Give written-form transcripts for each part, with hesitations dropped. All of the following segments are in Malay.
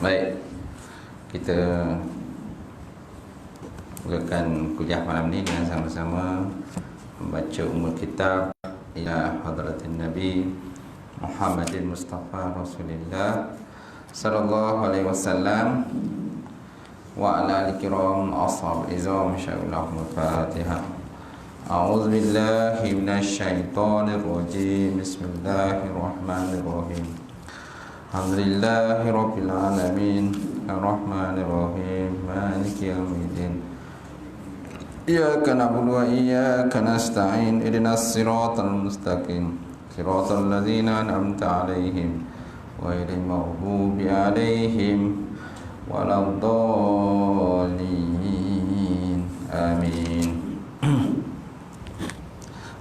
Baik, kita mulakan kuliah malam ini dengan sama-sama membaca umul kitab ila hadratin Nabi Muhammadin Mustafa Rasulillah sallallahu alaihi wasallam wa ala al-kiram ashab izam sya'ulahul Fatihah. A'udzu billahi minasyaitonir rajim. Bismillahirrahmanirrahim. Alhamdulillahi rabbil alamin arrahmanir rahim maliki yaumiddin. Iyyaka na'budu wa iyyaka nasta'in ihdinas siratal mustaqim siratal ladzina an'amta 'alaihim ghairil maghdubi 'alaihim waladdallin. Amin.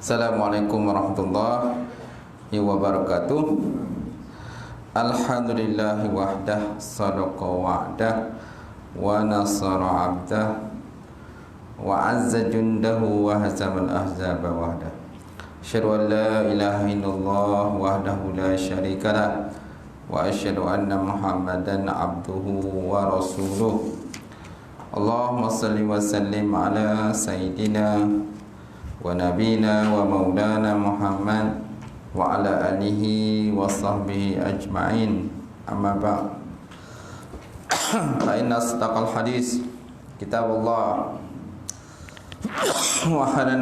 Assalamualaikum warahmatullahi wabarakatuh. Alhamdulillahi wahdah sadaqa wa'dah wa nasara 'abdah wa 'azza jundahu wa hazamal ahzaba wahdah. Asyhadu an la ilaha illallah wahdahu la syarikalah wa asyhadu anna Muhammadan 'abduhu wa rasuluh. Allahumma shalli wa sallim ala sayyidina wa nabina wa maulana Muhammad wa ala alihi wa sahbihi ajma'in. Amma ba'd. Fa inna asdaqal hadis kitabullah wa khairal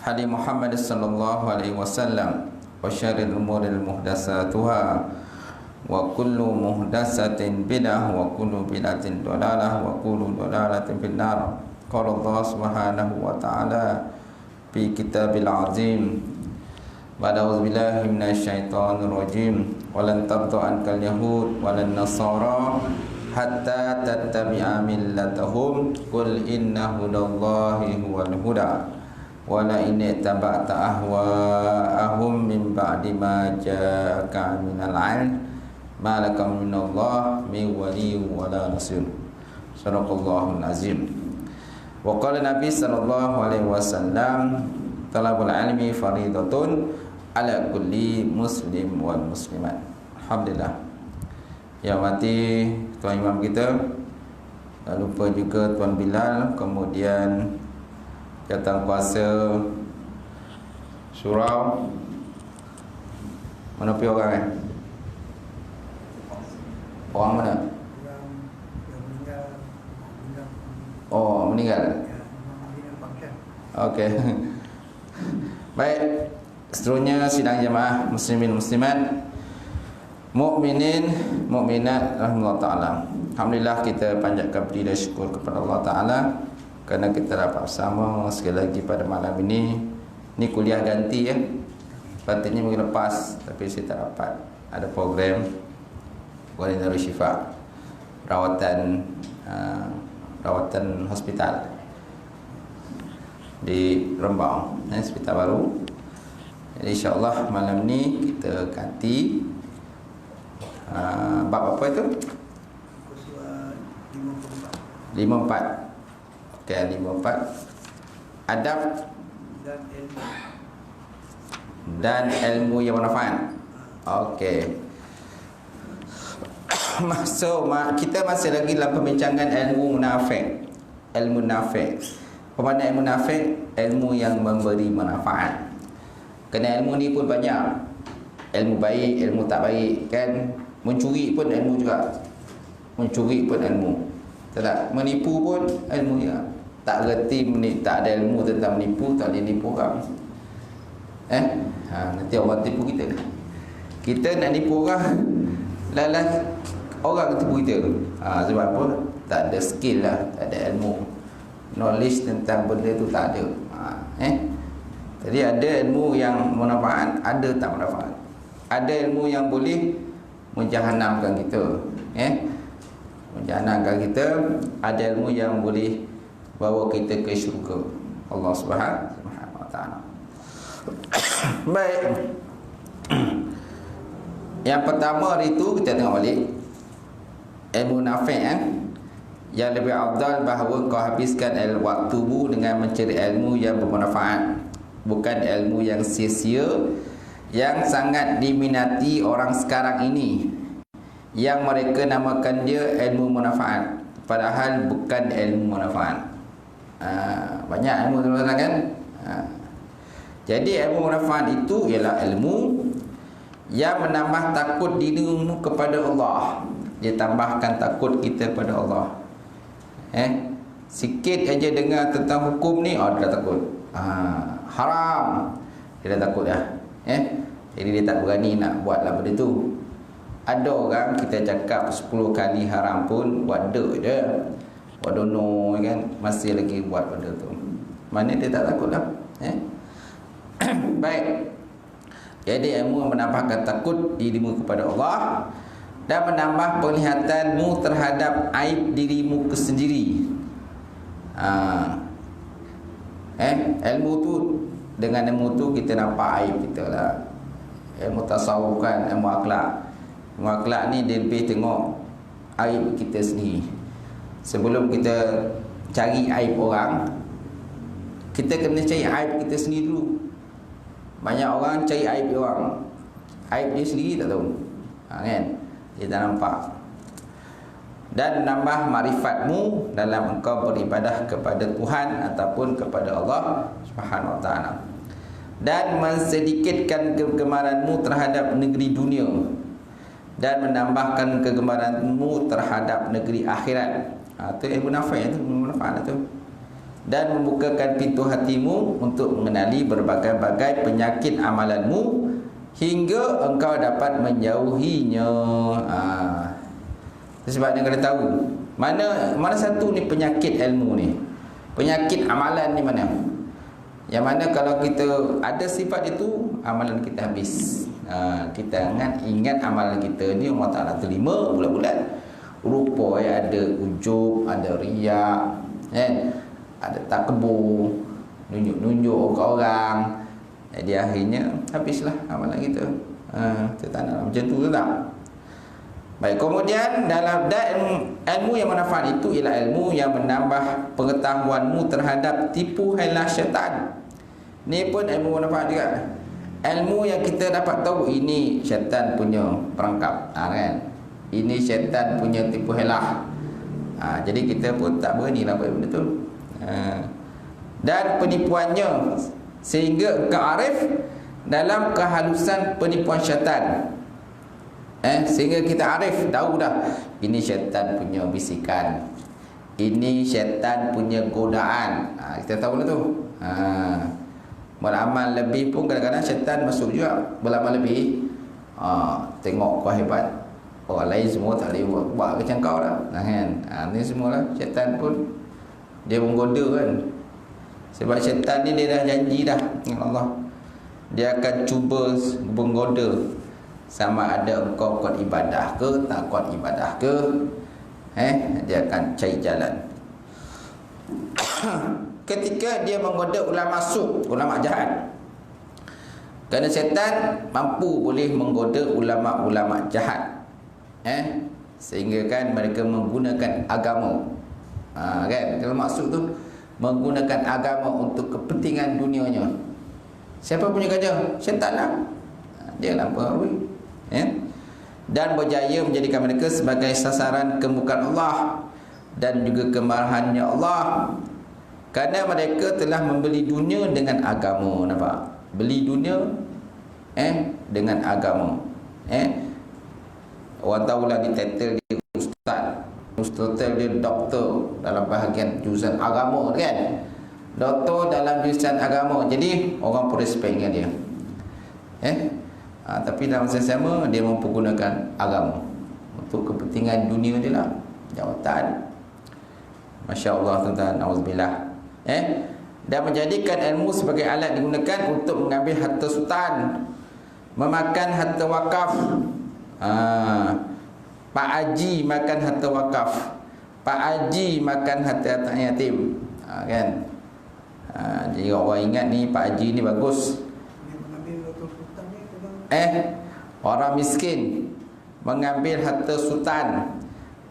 hadi Muhammad sallallahu alaihi wasallam wa syarril umuri muhdatsatuha wa kullu muhdatsatin bid'ah wa kullu bid'atin dhalalah wa kullu dhalalatin finnar. Qala Allah subhanahu wa ta'ala fi kitabil azim ba'da auzubillahi minasyaitonir rajim walan tarda ankal yahud walan nasara hatta tattabi'a millatahum qul inna hudallahi huwal huda wala in ittaba'ta ahwa'ahum min ba'di ma ja'aka minal 'ilm ma laka minallahi min waliyyin wala nasir. Shadaqallahul azim. Wa qala Nabi sallallahu alaihi wasallam talabul ilmi faridatun ala kulli muslim wal muslimat. Alhamdulillah. Ya mati tuan imam kita, tak lupa juga tuan Bilal, kemudian jawatan kuasa surau. Mana pergi orang Orang mana? Oh, meninggal. Okey. Baik. Seterusnya sidang jemaah muslimin muslimat, mukminin mukminat rahimahullah taala. Alhamdulillah, kita panjatkan puji dan syukur kepada Allah taala kerana kita dapat bersama sekali lagi pada malam ini. Ni kuliah ganti ya. Patutnya minggu lepas tapi saya tak dapat. Ada program Darul Syifa, rawatan hospital di Rembang, hospital baru. Jadi insya-Allah malam ni kita ganti bab apa itu? 54. Okey, 54. Adab dan ilmu yang bermanfaat. Okey. Kita masih lagi dalam pembincangan ilmu munafik. Ilmu nafik. Apa makna ilmu nafik? Ilmu yang memberi manfaat. Kerana ilmu ni pun banyak. Ilmu baik, ilmu tak baik kan. Mencuri pun ilmu juga. Mencuri pun ilmu. Tak, menipu pun ilmu juga. Tak reti tak ada ilmu tentang menipu, tak boleh nipu orang. Nanti orang tipu kita. Kita nak nipu orang, lalas orang tipu kita. Sebab apa? Tak ada skill lah, tak ada ilmu, knowledge tentang benda tu tak ada. Jadi ada ilmu yang bermanfaat, ada tak bermanfaat. Ada ilmu yang boleh menjahanamkan kita, menjahanamkan kita. Ada ilmu yang boleh bawa kita ke syurga Allah Subhanahu wa taala. Baik. Yang pertama hari itu kita tengok balik ilmu nafi' yang lebih afdal bahawa kau habiskan waktumu dengan mencari ilmu yang bermanfaat, bukan ilmu yang sia-sia yang sangat diminati orang sekarang ini, yang mereka namakan dia ilmu manfaat, padahal bukan ilmu manfaat. Banyak ilmu tuan-tuan kan. Jadi ilmu manfaat itu ialah ilmu yang menambah takut dirimu kepada Allah. Dia tambahkan takut kita kepada Allah. Sikit aja dengar tentang hukum ni, dia dah takut. Haram, dia dah takut dah. Jadi dia tak berani nak buat lah benda tu. Ada orang kita cakap 10 kali haram pun buat dek je, buat dono kan, masih lagi buat benda tu. Mana dia tak takut lah. Baik. Jadi ilmu menambahkan takut dirimu kepada Allah dan menambah penglihatanmu terhadap aib dirimu sendiri. Ilmu tu, dengan ilmu tu kita nampak aib kita lah. Ilmu tasawuf kan, ilmu akhlak. Ilmu akhlak ni dia lebih tengok aib kita sendiri. Sebelum kita cari aib orang, kita kena cari aib kita sendiri dulu. Banyak orang cari aib orang, aib dia sendiri tak tahu, kan? Dia tak nampak. Dan nambah makrifatmu dalam engkau beribadah kepada Tuhan ataupun kepada Allah Subhanahu Wa Taala. Dan mensedikitkan kegemaranmu terhadap negeri dunia dan menambahkan kegemaranmu terhadap negeri akhirat. Itu ilmu nafi', itu ilmu manfaat tu. Dan membukakan pintu hatimu untuk mengenali berbagai-bagai penyakit amalanmu hingga engkau dapat menjauhinya. Sebab dia kena tahu mana satu ni penyakit ilmu ni, penyakit amalan ni mana. Yang mana kalau kita ada sifat itu, amalan kita habis. Kita ingat amalan kita ni Allah Ta'ala terima bulat-bulat. Rupa ada ujub, ada riak, ada takbur, nunjuk-nunjuk ke orang. Jadi akhirnya habislah amalan kita. Kita tak nak macam tu tak? Baik, kemudian dalam ilmu yang manfaat itu ialah ilmu yang menambah pengetahuanmu terhadap tipu hailah syaitan. Ni pun ilmu manfaat juga. Ilmu yang kita dapat tahu ini syaitan punya perangkap, kan? Ini syaitan punya tipu hailah. Jadi kita pun tak berani lah buat benda tu. Dan penipuannya, sehingga engkau arif dalam kehalusan penipuan syaitan. Sehingga kita arif, tahu dah ini syaitan punya bisikan, ini syaitan punya godaan. Kita tahu lah tu. Beramal lebih pun kadang-kadang syaitan masuk juga. Beramal lebih, tengok kau hebat, orang lain semua tak boleh buat macam kau lah, kan? Ni semualah syaitan pun dia menggoda kan. Sebab syaitan ni dia dah janji dah dengan Allah, dia akan cuba menggoda sama ada engkau kuat ibadah ke tak kuat ibadah ke. Dia akan cari jalan. Ketika dia menggoda ulama su', ulama jahat, kerana syaitan mampu boleh menggoda ulama-ulama jahat, sehingga kan mereka menggunakan agama, kan? Kalau maksud tu menggunakan agama untuk kepentingan dunianya. Siapa punya kerja? Syaitan lah. Dia lah pengaruhi, dan berjaya menjadikan mereka sebagai sasaran kemurkaan Allah dan juga kemarahannya Allah. Kerana mereka telah membeli dunia dengan agama. Nampak? Beli dunia dengan agama. Orang tahulah di title dia ustaz, title dia doktor dalam bahagian jurusan agama, kan? Doktor dalam jurusan agama. Jadi orang pun respect dengan dia. Tapi dalam masa sama dia mempergunakan agama untuk kepentingan dunia dia lah, jawatan. Masya Allah, tuan-tuan, auzubillah. Dan menjadikan ilmu sebagai alat digunakan untuk mengambil harta sultan, memakan harta wakaf. Pak Haji makan harta wakaf, Pak Haji makan harta yatim, kan? Jadi orang ingat ni Pak Haji ni bagus. Orang miskin mengambil harta sultan,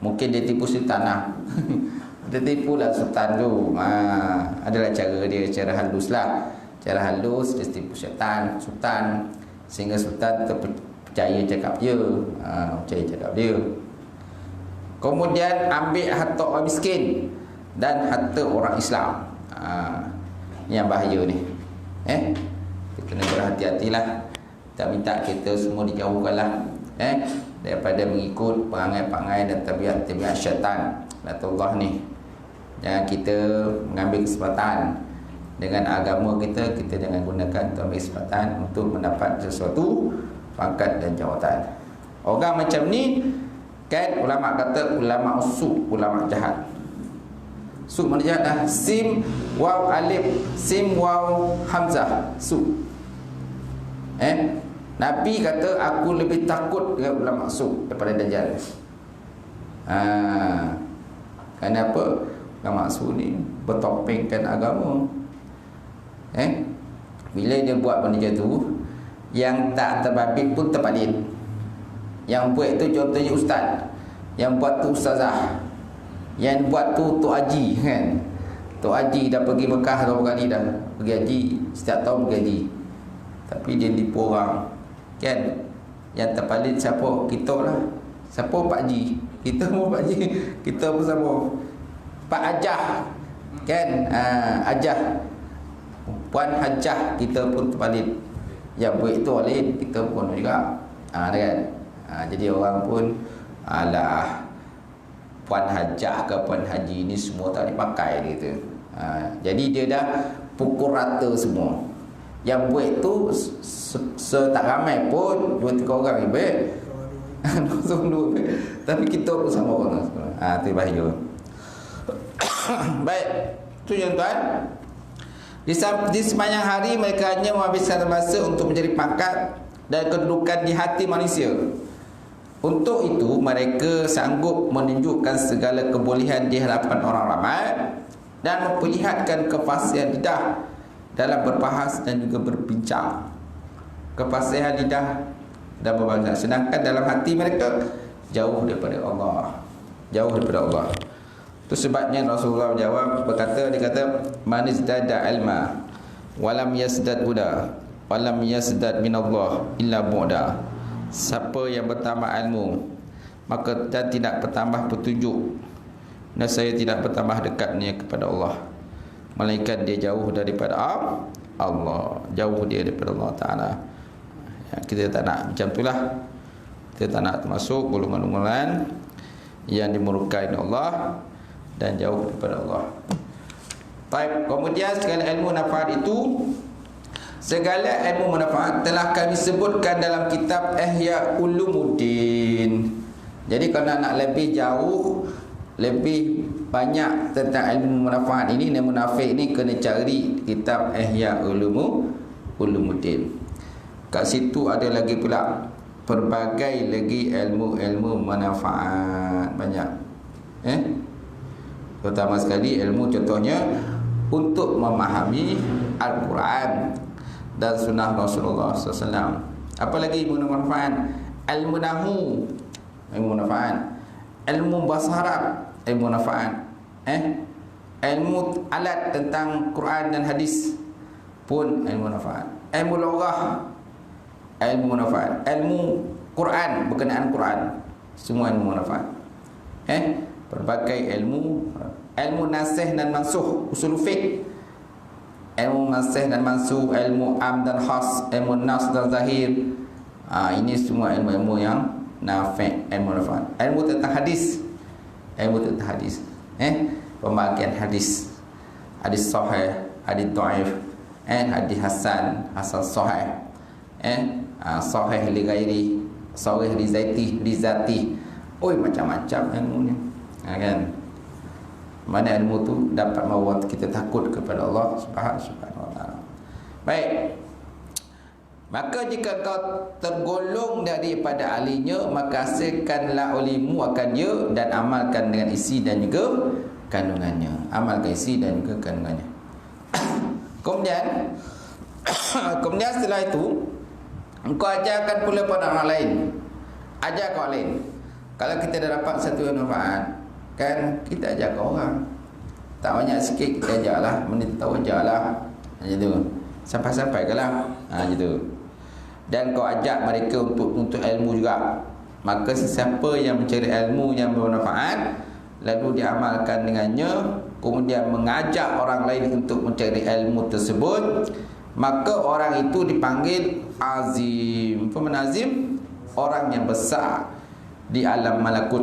mungkin dia tipu sultan lah. Dia tipulah sultan tu. Adalah cara dia, cara halus lah. Cara halus dia tipu sultan, sehingga sultan percaya cakap dia. Percaya cakap dia. Kemudian ambil harta orang miskin dan harta orang Islam. Yang bahaya ni. Kita kena berhati-hatilah. Tak minta kita semua dijauhkanlah daripada mengikut perangai-perangai dan tabiat-tabiat syaitan laknatullah ni. Jangan kita mengambil kesempatan dengan agama kita. Kita jangan gunakan untuk ambil kesempatan untuk mendapat sesuatu pangkat dan jawatan. Orang macam ni kan, ulama kata ulama usuk, ulama jahat. Su mana jahat dah? Sim waw alif, sim waw hamzah, su. Nabi kata aku lebih takut dengan ulama su daripada Dajjal. Kenapa? Ulama su ni bertopengkan agama. Bila dia buat benda macam tu, yang tak terbabit pun terpalit. Yang buat tu contohnya ustaz, yang buat tu ustazah, yang buat tu Tok Haji kan. Tok Haji dah pergi Mekah berapa kali dah. Pergi haji, setiap tahun pergi haji. Tapi dia nipu orang kan. Yang terpalit siapa? Kita lah. Siapa Pak Haji? Kita pun Pak Haji. Kita pun siapa? Pak Hajah kan. Hajah, Puan Hajah, kita pun terpalit. Yang buat itu oleh kita pun juga. Kan? Jadi orang pun alah, Puan Hajah ke Puan Haji ni semua tak dipakai gitu. Jadi dia dah pukul rata semua. Yang buat tu tak ramai pun 2-3 orang ni baik. Tapi kita pun sama orang. Tu bahaya. Baik, tu tuan-tuan. Di sepanjang hari mereka hanya menghabiskan masa untuk mencari pangkat dan kedudukan di hati manusia. Untuk itu mereka sanggup menunjukkan segala kebolehan di hadapan orang ramai dan memperlihatkan kefasihan lidah dalam berbahas dan juga berbincang. Kefasihan lidah dan berbincang, sedangkan dalam hati mereka jauh daripada Allah. Jauh daripada Allah. Itu sebabnya Rasulullah menjawab, dia kata man izdada ilma walam yasdad huda walam yasdad minallah illa bu'da. Siapa yang bertambah ilmu maka dan tidak bertambah petunjuk, dan saya tidak bertambah dekatnya kepada Allah, melainkan dia jauh daripada Allah, jauh dia daripada Allah Ta'ala. Kita tak nak macam itulah. Kita tak nak termasuk golongan-golongan yang dimurkai Allah dan jauh daripada Allah. Baik, kemudian segala ilmu manfaat itu, segala ilmu manfaat telah kami sebutkan dalam kitab Ihya Ulumuddin. Jadi kalau nak lebih jauh, lebih banyak tentang ilmu manfaat ini, ilmu munafik ini, kena cari kitab Ihya Ulumuddin. Kat situ ada lagi pula pelbagai lagi ilmu-ilmu manfaat banyak. Pertama sekali ilmu, contohnya untuk memahami Al-Quran dan sunnah Rasulullah SAW. Apa lagi ilmu manfaat? Ilmu nahu, ilmu manfaat. Ilmu bahasa Arab, ilmu manfaat. Ilmu alat tentang Quran dan hadis pun ilmu manfaat. Ilmu lughah, ilmu manfaat. Ilmu Quran, berkenaan Quran, semua ilmu manfaat. Berbagai ilmu. Ilmu nasih dan mansuh, usul fiqh, ilmu nasih dan mansuh, ilmu am dan khas, ilmu nas dan zahir. Ini semua ilmu-ilmu yang nafi', ilmu manfaat. Ilmu tentang hadis, ilmu tentang hadis, pembagian hadis, hadis sahih, hadis dhaif, hadis hasan, hasan sahih, sahih li ghairi, sahih li zati. Macam-macam ilmunya. Kan? Mana ilmu tu dapat membuat kita takut kepada Allah Subhanahu wa ta'ala. Baik. Maka jika kau tergolong daripada ahlinya, maka hasilkanlah olehmu akan dia dan amalkan dengan isi dan juga kandungannya. Amalkan isi dan juga kandungannya. Kemudian setelah itu, engkau ajarkan pula pada orang lain. Ajar kau lain. Kalau kita dah dapat satu manfaat, kan kita ajar ke orang. Tak banyak sikit kita ajarlah, menit tahu ajarlah. Macam tu. Sampai-sampai ke lah. Macam tu. dan kau ajak mereka untuk tuntut ilmu juga. Maka sesiapa yang mencari ilmu yang bermanfaat lalu diamalkan dengannya, kemudian mengajak orang lain untuk mencari ilmu tersebut, maka orang itu dipanggil azim. Apa makna azim? Orang yang besar di alam malakut.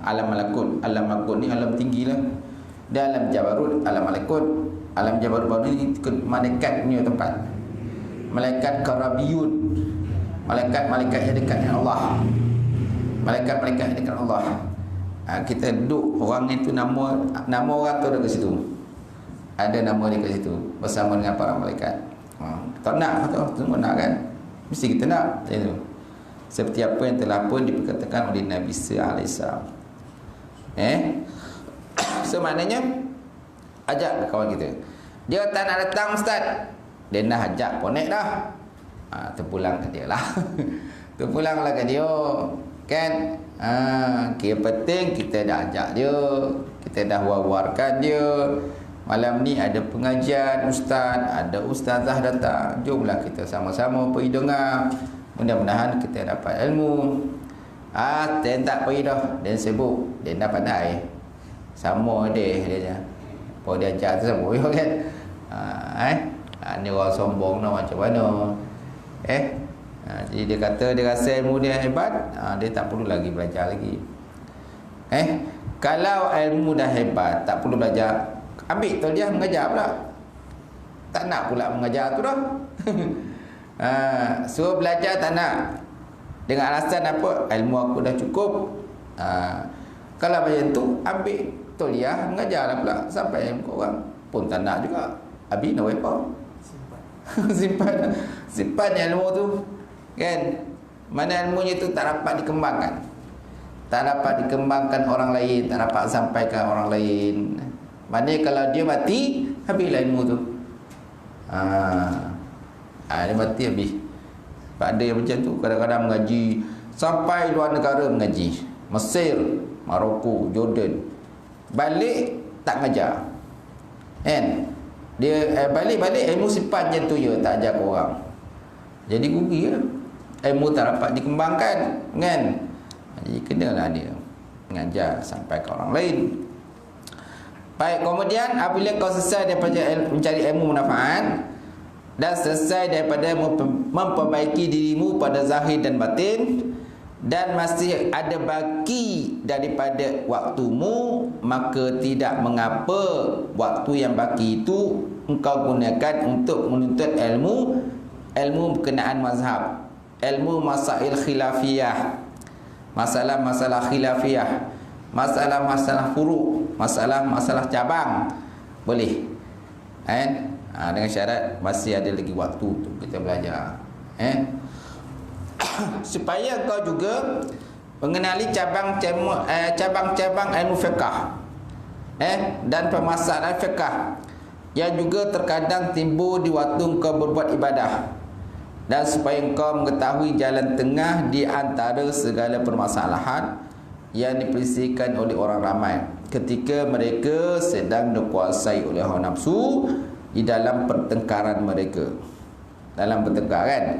Alam malakut, alam malakut ni alam tinggi lah. Dalam jabarut, alam malakut. Alam jabarut baru ni malaikat punya tempat. Malaikat karabiyun, malaikat-malaikat yang dekat dengan Allah. Malaikat-malaikat yang dekat Allah. Kita duduk, orang itu nama orang tu ada kat situ. Ada nama dia kat situ bersama dengan para malaikat. Tak nak tu, semua nak kan? Mesti kita nak. Itu. Seperti apa yang telah pun diperkatakan oleh Nabi SAW. So maknanya ajak kawan kita. Dia tak nak datang ustaz. Dia nak ajak ponek dah. Terpulang ke dia lah. Terpulanglah ke dia. Kan? Kira penting kita dah ajak dia. Kita dah war-warkan dia. Malam ni ada pengajian ustaz, ada ustazah datang. Jomlah kita sama-sama pergi dengar. Mudah-mudahan kita dapat ilmu. Dia tak pergi dah. Dia sibuk. Dia dah pandai. Sama dia. Apa dia ajar tu sama kan? Ni orang sombong nak macam mana? Jadi dia kata dia rasa ilmu dia hebat, dia tak perlu lagi belajar lagi. Kalau ilmu dah hebat, tak perlu belajar, ambil tauliah mengajar pula. Tak nak pula mengajar tu dah. Suruh belajar tak nak. Dengan alasan apa? Ilmu aku dah cukup. Kalau macam tu, ambil tauliah mengajarlah pula sampai ilmu orang. Pun tak nak juga. Habis nak apa? Simpan ilmu tu. Kan? Mana ilmunya tu tak dapat dikembangkan. Tak dapat dikembangkan orang lain, tak dapat sampaikan orang lain. Maknanya kalau dia mati, habislah ilmu tu. Dia mati habis. Sebab ada yang macam tu, kadang-kadang mengaji sampai luar negara mengaji. Mesir, Maroko, Jordan. Balik tak mengajar. Kan? Dia balik-balik ilmu simpan je tu je, tak ajar ke orang. Jadi rugi lah. Ilmu tak dapat dikembangkan, kan? Jadi kenalah dia mengajar sampai ke orang lain. Baik, kemudian apabila kau selesai daripada mencari ilmu manfaat dan selesai daripada memperbaiki dirimu pada zahir dan batin, dan masih ada baki daripada waktumu, maka tidak mengapa waktu yang baki itu engkau gunakan untuk menuntut ilmu berkenaan mazhab, ilmu masail khilafiyah, masalah-masalah khilafiyah, masalah-masalah furu', masalah-masalah cabang. Boleh. Dengan syarat masih ada lagi waktu untuk kita belajar. Supaya kau juga mengenali cabang-cabang ilmu fiqh, dan permasalahan fiqh yang juga terkadang timbul di waktu kau berbuat ibadah, dan supaya kau mengetahui jalan tengah di antara segala permasalahan yang diperisikan oleh orang ramai ketika mereka sedang dikuasai oleh hawa nafsu di dalam pertengkaran mereka. Dalam pertengkaran,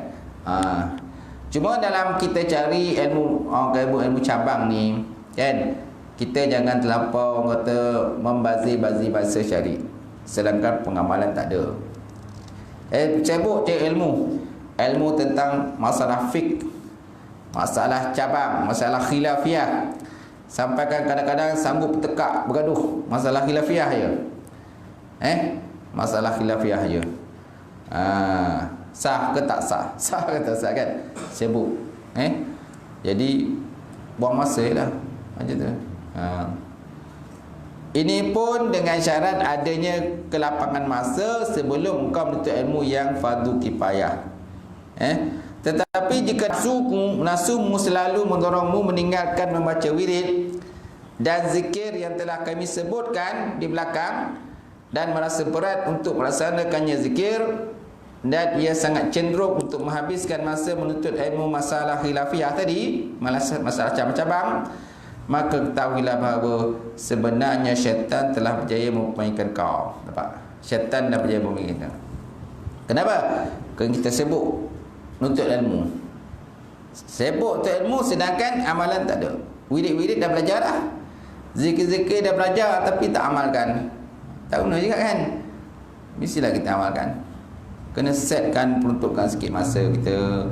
cuma dalam kita cari ilmu cabang ni, kan, kita jangan terlampau orang kata membazir-bazir bahasa syar'i sedangkan pengamalan tak ada. Cebok je ilmu tentang masalah fiqh, masalah cabang, masalah khilafiyah, sampai kan kadang-kadang sanggup tekak bergaduh masalah khilafiyah je. Masalah khilafiyah je. Sah ke tak sah? Sah ke tak sah, kan? Sibuk. Jadi buang masa lah macam tu. Ini pun dengan syarat adanya kelapangan masa sebelum kau menuntut ilmu yang fardu kifayah. Tetapi jika nafsumu selalu mendorongmu meninggalkan membaca wirid dan zikir yang telah kami sebutkan di belakang, dan merasa berat untuk melaksanakannya zikir, dan ia sangat cenderung untuk menghabiskan masa menuntut ilmu masalah khilafiyah tadi, masalah cabang-cabang, maka ketahuilah bahawa sebenarnya syaitan telah berjaya mempermainkan kau. Nampak? Syaitan dah berjaya mempermainkan kita. Kenapa? Kerana kita sibuk nuntut ilmu. Sibuk untuk ilmu sedangkan amalan tak ada. Wirid-wirid dah belajar dah. Zikir-zikir dah belajar tapi tak amalkan. Tak guna juga kan? Mestilah kita amalkan. Kena setkan, peruntukkan sikit masa kita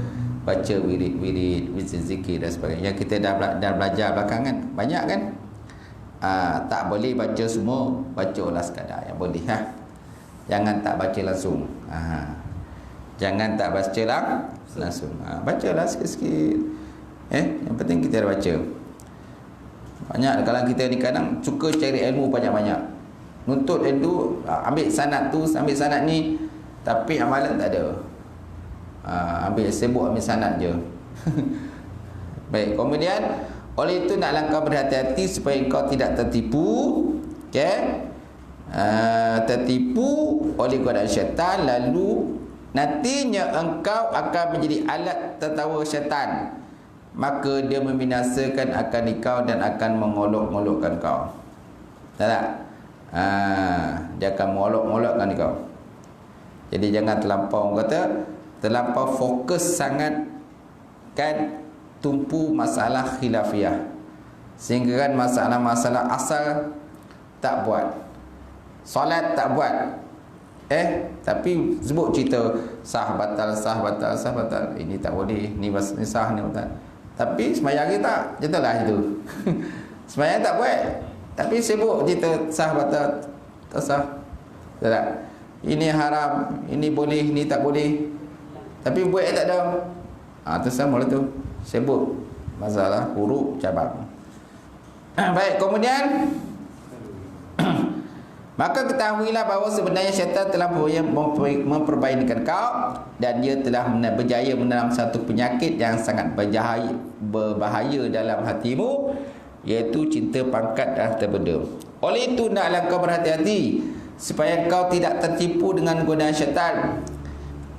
baca wirid-wirid, zikir dan sebagainya. Yang kita dah belajar belakangan banyak kan? Tak boleh baca semua, bacalah sekadar yang boleh ha. Jangan tak baca langsung. Jangan tak baca langsung. Bacalah sikit-sikit. Yang penting kita dah baca. Banyak kalau kita ni kadang suka cari ilmu banyak-banyak. Nuntut ilmu, ambil sanad tu, ambil sanad ni, tapi amalan tak ada. Ambil sibuk ambil sanad je. Baik, kemudian oleh itu nak langkah berhati-hati supaya kau tidak tertipu, okey? Tertipu oleh godaan syaitan, lalu nantinya engkau akan menjadi alat tertawa syaitan, maka dia membinasakan akan kau dan akan mengolok-olokkan kau. Tak? Dia akan mengolok-olokkan kau. Jadi jangan terlampau, terlampau fokus sangat kan, tumpu masalah khilafiyah, sehingga kan masalah-masalah asal tak buat, solat tak buat, tapi sebut cerita sah batal. Ini tak boleh, ni sah, ni batal. Tapi sembahyang kita tak, jatuhlah itu. Sembahyang tak buat, tapi sibuk cerita sah batal, tak sah. Tak? Ini haram, ini boleh, ini tak boleh. Tapi buat tak ada. Tu sama lah tu. Sibuk masalah huruf cabang. Baik, kemudian maka ketahuilah bahawa sebenarnya syaitan telah memperbaikikan kau, dan dia telah berjaya menanam satu penyakit yang sangat berbahaya dalam hatimu, iaitu cinta pangkat dan harta benda. Oleh itu naklah kau berhati-hati supaya kau tidak tertipu dengan godaan syaitan,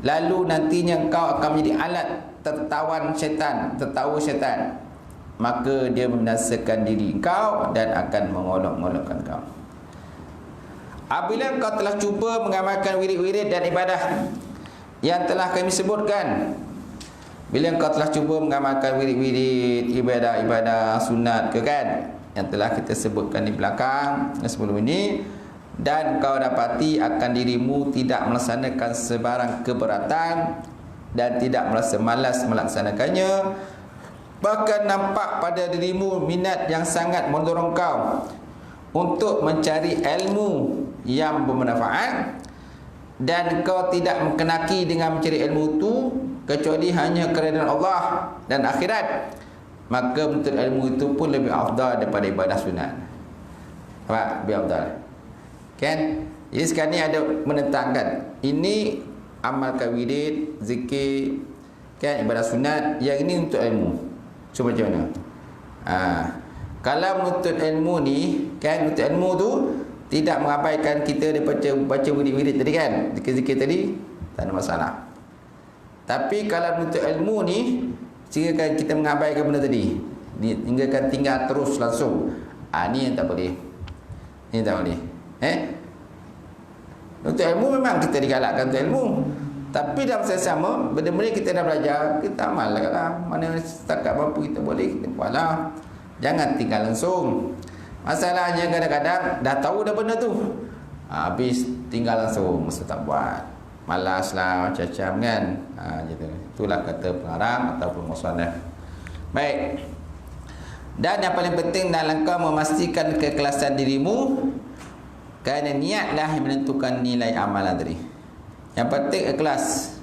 lalu nantinya kau akan menjadi alat tertawa syaitan, maka dia membinasakan diri kau dan akan mengolok-olokkan kau. Apabila kau telah cuba mengamalkan wirid-wirid dan ibadah yang telah kami sebutkan, bila kau telah cuba mengamalkan wirid-wirid, ibadah-ibadah sunat ke kan, yang telah kita sebutkan di belakang sebelum ini, dan kau dapati akan dirimu tidak melaksanakan sebarang keberatan dan tidak merasa malas melaksanakannya, bahkan nampak pada dirimu minat yang sangat mendorong kau untuk mencari ilmu yang bermanfaat, dan kau tidak menkenaki dengan mencari ilmu itu kecuali hanya kerana Allah dan akhirat, maka menuntut ilmu itu pun lebih afdal daripada ibadah sunat. Apa? Lebih afdal. Kan? Jadi sekarang ni ada menentangkan. Ini amalkan wirid, zikir, kan, ibadah sunat, yang ini untuk ilmu. So macam mana? Kalau menuntut ilmu ni, kan, menuntut ilmu tu tidak mengabaikan kita daripada baca wirid-wirid tadi kan, zikir-zikir tadi, tak ada masalah. Tapi kalau menuntut ilmu ni, jika kita mengabaikan benda tadi, tinggalkan tinggal terus langsung, ni yang tak boleh. Ini tak boleh. Untuk ilmu memang kita digalakkan untuk ilmu, tapi dalam masa sama, benda-benda kita dah belajar, kita amalkan. Mana setakat mampu kita boleh, kita buatlah. Jangan tinggal langsung. Masalahnya kadang-kadang dah tahu dah benda tu, habis tinggal langsung, mesti tak buat. Malas lah, macam-macam kan. Gitu. Itulah kata pengarang ataupun musannaf. Baik. Dan yang paling penting dalam kau memastikan keikhlasan dirimu, kerana niatlah yang menentukan nilai amalan tadi. Yang penting ikhlas.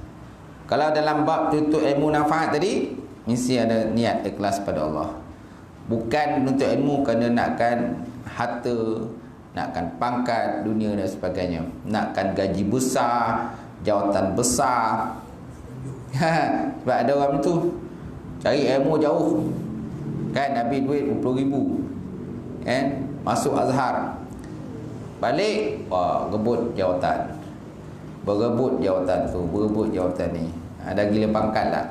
Kalau dalam bab tuntut ilmu nafa'at tadi, mesti ada niat ikhlas pada Allah. Bukan menuntut ilmu kerana nakkan harta, nakkan pangkat dunia dan sebagainya, nakkan gaji besar, jawatan besar. Sebab ada orang tu cari ilmu jauh, kan, habis duit 20,000, kan, masuk Azhar, balik, gebut jawatan, berebut jawatan tu, berebut jawatan ni, ada gila pangkat lah,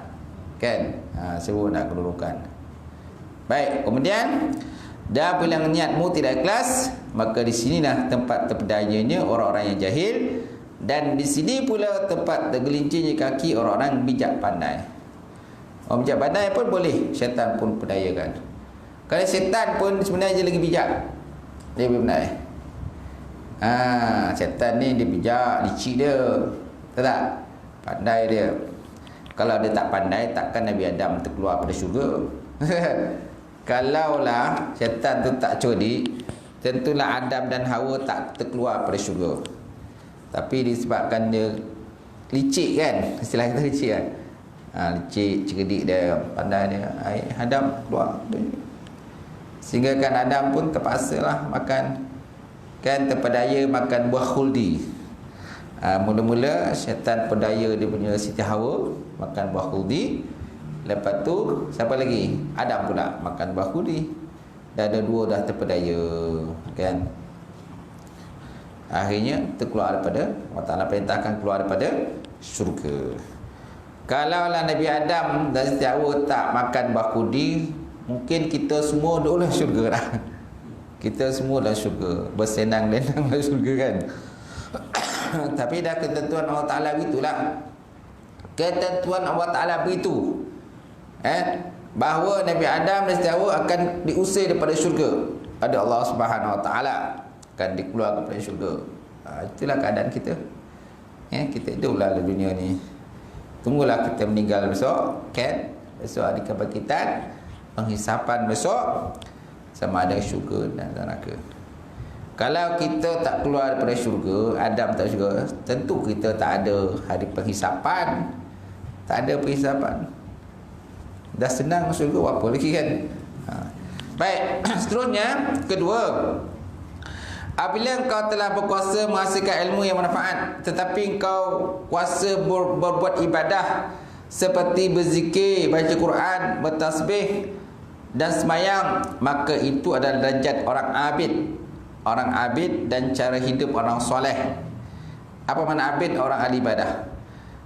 kan, sebut nak kedudukan. Baik, kemudian dah bila niatmu tidak ikhlas, maka di sinilah tempat terpedayanya orang-orang yang jahil Dan di sini pula tempat tergelincirnya kaki orang-orang bijak pandai. Orang bijak pandai pun boleh syaitan pun perdayakan. Kalau syaitan pun sebenarnya lagi bijak, dia lebih pandai. Syaitan ni dia bijak, licik dia, tak? Pandai dia. Kalau dia tak pandai, takkan Nabi Adam terkeluar pada syurga. Kalaulah syaitan tu tak cerdik, tentulah Adam dan Hawa tak terkeluar pada syurga. Tapi disebabkan dia licik kan, istilah kita licik kan, licik, cerdik dia, pandai dia, Adam keluar. Sehingga kan Adam pun terpaksa lah makan, kan, terpedaya makan buah khuldi. Mula-mula syaitan perdaya dia punya Siti Hawa makan buah khuldi. Lepas tu siapa lagi? Adam pula makan buah khuldi. Dah ada dua dah terpedaya, kan. Akhirnya terkeluar daripada, Allah Ta'ala perintahkan keluar daripada syurga. Kalaulah Nabi Adam dan Siti Hawa tak makan buah khuldi, mungkin kita semua duduk dalam syurga dah. Kita semua dalam syurga, bersenang-lenang dalam syurga, kan. Tapi dah ketentuan Allah Ta'ala begitulah. Ketentuan Allah Ta'ala begitu, bahawa Nabi Adam dan Siti Hawa akan diusir daripada syurga. Ada Allah Subhanahu Wa Ta'ala akan dikeluarkan daripada syurga. Itulah keadaan kita. Kita hiduplah dalam dunia ni. Tunggulah kita meninggal besok, kan? Besok hari kebangkitan, penghisapan besok, sama ada syurga dan neraka. Kalau kita tak keluar daripada syurga, Adam tak syurga, tentu kita tak ada hari penghisapan. Tak ada penghisapan. Dah senang syurga, apa lagi, kan? Baik, seterusnya, kedua, apabila engkau telah berkuasa menghasilkan ilmu yang manfaat, tetapi engkau kuasa berbuat ibadah seperti berzikir, baca Quran, bertasbih dan semayang, maka itu adalah derajat orang abid. Orang abid dan cara hidup orang soleh. Apa makna abid? Orang ahli ibadah.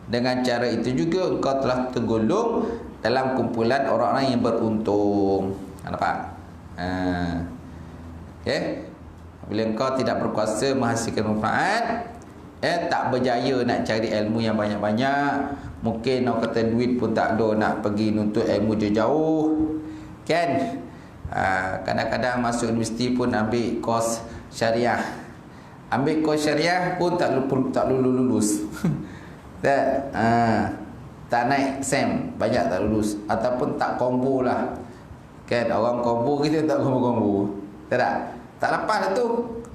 Dengan cara itu juga engkau telah tergolong dalam kumpulan orang-orang yang beruntung. Nampak? Okay? Bila engkau tidak berkuasa menghasilkan manfaat, tak berjaya nak cari ilmu yang banyak-banyak, mungkin orang kata duit pun tak ada nak pergi nuntut ilmu jauh-jauh, kan? Kadang-kadang masuk universiti pun ambil kos syariah. Ambil kos syariah pun tak lulus. Tak naik SEM, banyak tak lulus. Ataupun tak combo lah, kan? Orang combo, kita tak combo-combo. Tak lepas lah tu.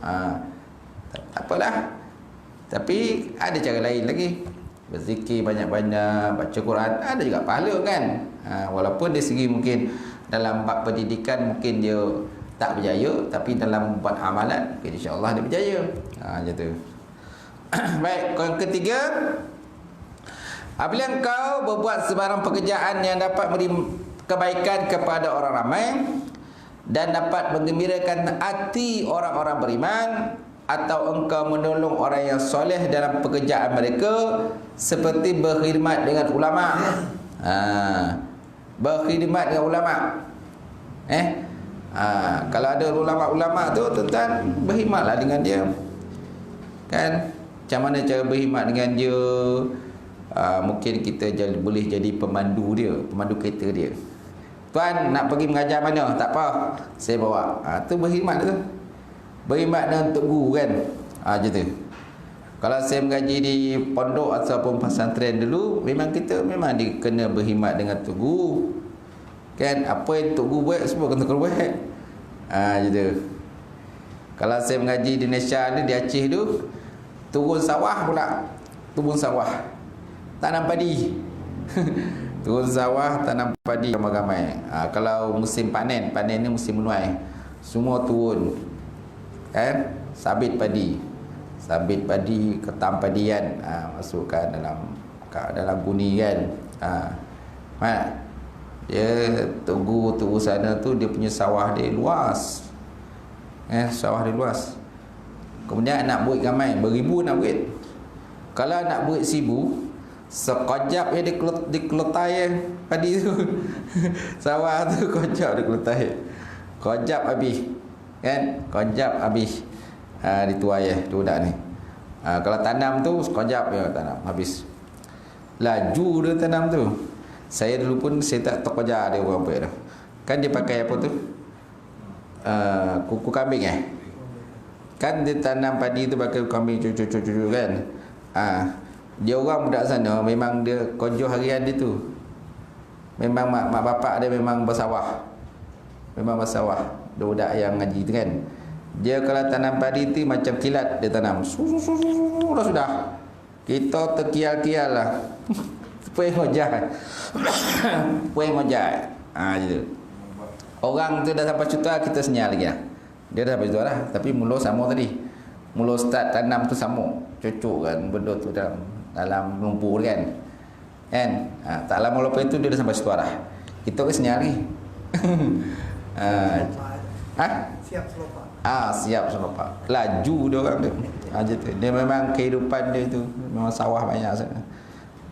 Tak apalah. Tapi ada cara lain lagi. Berzikir banyak-banyak, baca Quran, ada juga pahala, kan? Walaupun dari segi mungkin dalam bab pendidikan mungkin dia tak berjaya, tapi dalam buat amalan mungkin insya-Allah dia berjaya. Macam tu. Baik, yang ketiga, apabila engkau berbuat sebarang pekerjaan yang dapat memberi kebaikan kepada orang ramai dan dapat menggembirakan hati orang-orang beriman, atau engkau menolong orang yang soleh dalam pekerjaan mereka, seperti berkhidmat dengan ulama. Berkhidmat dengan ulama. Kalau ada ulama-ulama tu, tuan-tuan, berkhidmatlah dengan dia, kan? Macam mana cara berkhidmat dengan dia? Mungkin kita boleh jadi pemandu dia, pemandu kereta dia. Tuan nak pergi mengajar mana? Tak apa, saya bawa. Tu berkhidmat tu. Berkhidmat dengan untuk guru, kan? Macam tu. Kalau saya mengaji di pondok ataupun pesantren dulu, memang kita memang kena berkhidmat dengan tok guru, kan? Apa yang tok guru buat, semua kena buat. Macam tu. Kalau saya mengaji di Malaysia ni, di Aceh tu, turun sawah pula. Turun sawah, tanam padi. Turun sawah, tanam padi ramai-ramai. Kalau musim panen ni musim menuai, semua turun, kan? Sabit padi, ketam padian, masukkan dalam guni, kan? Dia tunggu sana tu, dia punya sawah dia luas, sawah dia luas. Kemudian nak buat ramai, beribu nak buat. Kalau nak buat 1000, sekejap dia dikeletai padi tu. Sawah tu kejap dikeletai, kejap habis, kan? Kejap habis dituai tu dak ni. Kalau tanam tu sekejap ya tanam habis. Laju dia tanam tu. Saya dulu pun saya tak terkejar dia orang apa tu. Kan dia pakai apa tu? Kuku kambing Kan dia tanam padi tu pakai kuku kambing cucu kan. Dia orang budak sana memang dia konjoh harian dia tu. Memang mak bapak dia memang bersawah. Memang bersawah. Budak yang ngaji tu kan. Dia kalau tanam padi tu macam kilat dia tanam. Sudah. Kita terkial-kial lah. Puing hojai. Puing hojai. Gitu. Orang tu dah sampai cuta kita senyal lagi lah. Dia dah sampai cuta lah. Tapi mula sama tadi. Mula start tanam tu sama. Cucuk kan benda tu dalam lumpur kan. Tak lama lepas itu dia dah sampai cuta lah. Kita ke senyal lagi. Siap selopak. Siap selopak. Laju dia orang tu. Dia memang kehidupan dia tu memang sawah banyak sana.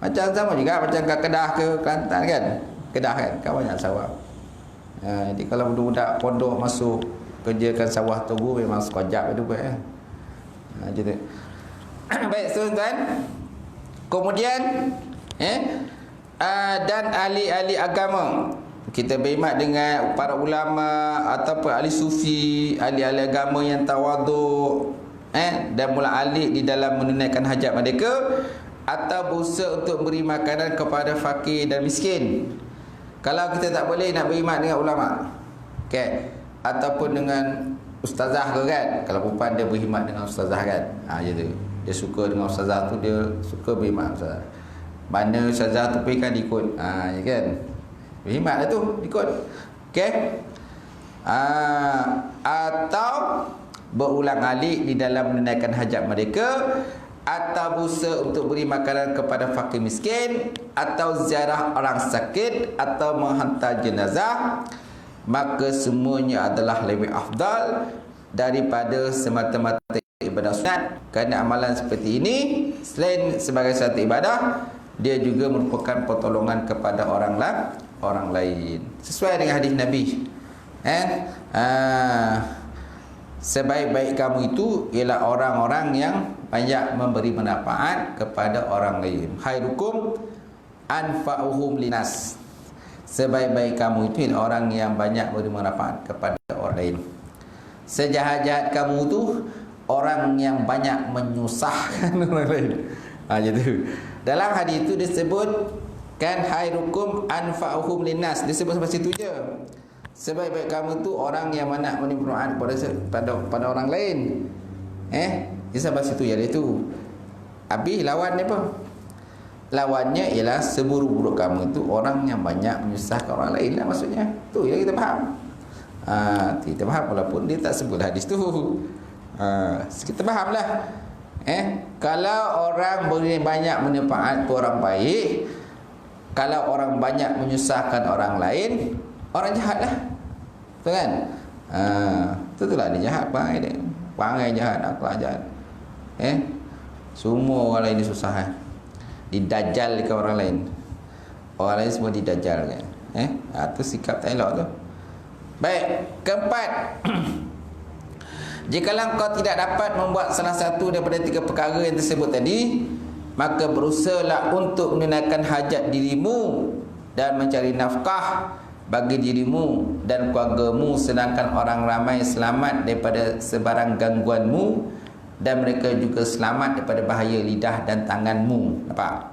Macam sama juga macam kat Kedah ke Kelantan kan. Kedah kan banyak sawah. Jadi kalau budak-budak pondok masuk kerjakan sawah tebu memang sekejap itu kan. Gitu. Baik tuan-tuan. Kemudian dan ahli-ahli agama. Kita berkhidmat dengan para ulama ataupun ahli sufi, ahli-ahli agama yang tawaduk dan mula alik di dalam menunaikan hajat mereka atau berusaha untuk beri makanan kepada fakir dan miskin. Kalau kita tak boleh nak berkhidmat dengan ulama, ataupun dengan ustazah ke kan. Kalau perempuan dia berkhidmat dengan ustazah kan. Gitu. Dia suka dengan ustazah tu, dia suka berkhidmat ustazah. Mana ustazah tu pergi kan ikut. Ya kan. Berkhidmat lah tu ikut. Atau berulang alik di dalam menunaikan hajat mereka, atau berusaha untuk beri makanan kepada fakir miskin, atau ziarah orang sakit, atau menghantar jenazah, maka semuanya adalah lebih afdal daripada semata-mata ibadah sunat. Kerana amalan seperti ini selain sebagai satu ibadah, dia juga merupakan pertolongan kepada orang lain. Sesuai dengan hadis Nabi. Sebaik-baik kamu itu ialah orang-orang yang banyak memberi manfaat kepada orang lain. Khairukum anfa'uhum linas. Sebaik-baik kamu itu ialah orang yang banyak memberi manfaat kepada orang lain. Sejahat-jahat kamu itu orang yang banyak menyusahkan orang lain. Gitu. Dalam hadis itu disebut kan khairukum anfa'uhum linas. Disebut sampai situ je. Sebaik-baik kamu tu orang yang mana memberi manfaat pada orang lain. Dia sampai situ je itu. Habis lawannya apa? Lawannya ialah seburuk-buruk kamu tu orang yang banyak menyusahkan orang lain lah maksudnya. Tu yang kita faham. Kita faham walaupun dia tak sebut hadis tu. Kita fahamlah. Kalau orang banyak manfaat orang baik, kalau orang banyak menyusahkan orang lain, orang jahat lah. Betul kan? Itulah dia jahat. Pangai jahat, akhlak jahat. Semua orang lain susah. Didajal ke orang lain. Orang lain semua didajal kan. Itu sikap tak elok tu. Baik, keempat. Jikalau kau tidak dapat membuat salah satu daripada tiga perkara yang tersebut tadi, maka berusahalah untuk menunaikan hajat dirimu dan mencari nafkah bagi dirimu dan keluargamu, sedangkan orang ramai selamat daripada sebarang gangguanmu dan mereka juga selamat daripada bahaya lidah dan tanganmu. Nampak?